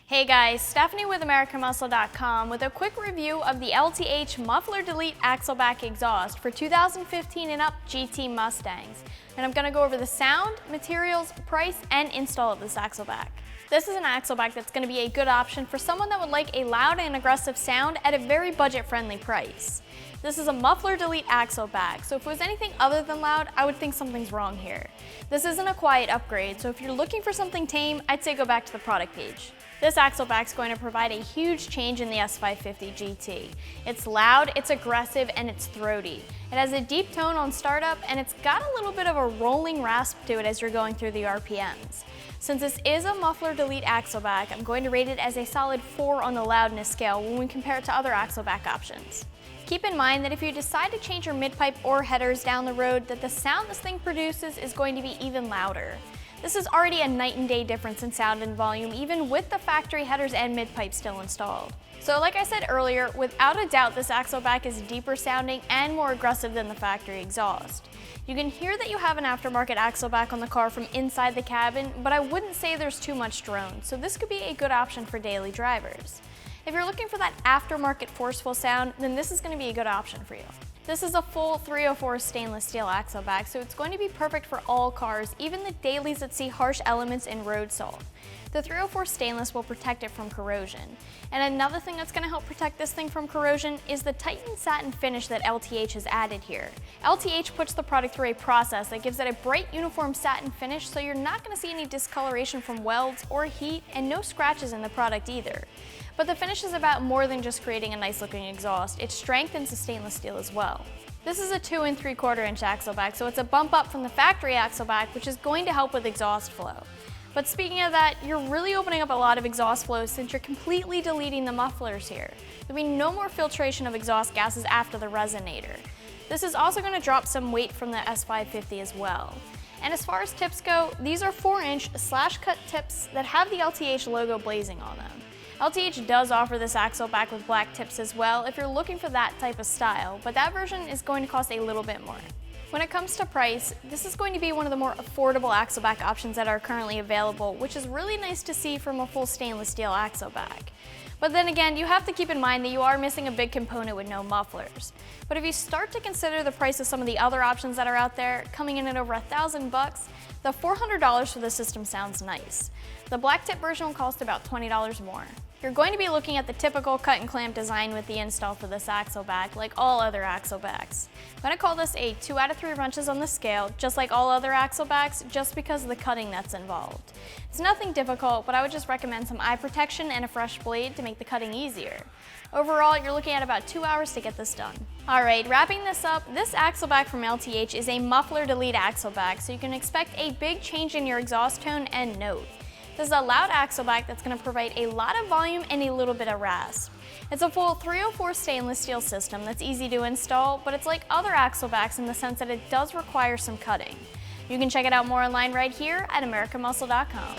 Hey guys, Stephanie with AmericanMuscle.com with a quick review of the LTH Muffler Delete Axleback Exhaust for 2015 and up GT Mustangs. And I'm going to go over the sound, materials, price, and install of this axleback. This is an axleback that's going to be a good option for someone that would like a loud and aggressive sound at a very budget-friendly price. This is a Muffler Delete axleback, so if it was anything other than loud, I would think something's wrong here. This isn't a quiet upgrade, so if you're looking for something tame, I'd say go back to the product page. This axleback is going to provide a huge change in the S550 GT. It's loud, it's aggressive, and it's throaty. It has a deep tone on startup, and it's got a little bit of a rolling rasp to it as you're going through the RPMs. Since this is a Muffler Delete axleback, I'm going to rate it as a solid 4 on the loudness scale when we compare it to other axleback options. Keep in mind that if you decide to change your mid-pipe or headers down the road, that the sound this thing produces is going to be even louder. This is already a night and day difference in sound and volume, even with the factory headers and mid-pipe still installed. So like I said earlier, without a doubt this axleback is deeper sounding and more aggressive than the factory exhaust. You can hear that you have an aftermarket axleback on the car from inside the cabin, but I wouldn't say there's too much drone, so this could be a good option for daily drivers. If you're looking for that aftermarket forceful sound, then this is going to be a good option for you. This is a full 304 stainless steel axleback, so it's going to be perfect for all cars, even the dailies that see harsh elements in road salt. The 304 stainless will protect it from corrosion. And another thing that's going to help protect this thing from corrosion is the Titan satin finish that LTH has added here. LTH puts the product through a process that gives it a bright uniform satin finish, so you're not going to see any discoloration from welds or heat, and no scratches in the product either. But the finish is about more than just creating a nice looking exhaust. It strengthens the stainless steel as well. This is a 2 3/4 inch axleback, so it's a bump up from the factory axleback, which is going to help with exhaust flow. But speaking of that, you're really opening up a lot of exhaust flow since you're completely deleting the mufflers here. There'll be no more filtration of exhaust gases after the resonator. This is also going to drop some weight from the S550 as well. And as far as tips go, these are 4-inch slash-cut tips that have the LTH logo blazing on them. LTH does offer this axleback with black tips as well if you're looking for that type of style, but that version is going to cost a little bit more. When it comes to price, this is going to be one of the more affordable axleback options that are currently available, which is really nice to see from a full stainless steel axleback. But then again, you have to keep in mind that you are missing a big component with no mufflers. But if you start to consider the price of some of the other options that are out there, coming in at over $1,000, the $400 for the system sounds nice. The black tip version will cost about $20 more. You're going to be looking at the typical cut and clamp design with the install for this axleback, like all other axlebacks. I'm going to call this a 2 out of 3 wrenches on the scale, just like all other axlebacks, just because of the cutting that's involved. It's nothing difficult, but I would just recommend some eye protection and a fresh blade to make the cutting easier. Overall, you're looking at about 2 hours to get this done. Alright, wrapping this up, this axleback from LTH is a Muffler Delete axleback, so you can expect a big change in your exhaust tone and note. This is a loud axleback that's going to provide a lot of volume and a little bit of rasp. It's a full 304 stainless steel system that's easy to install, but it's like other axlebacks in the sense that it does require some cutting. You can check it out more online right here at AmericanMuscle.com.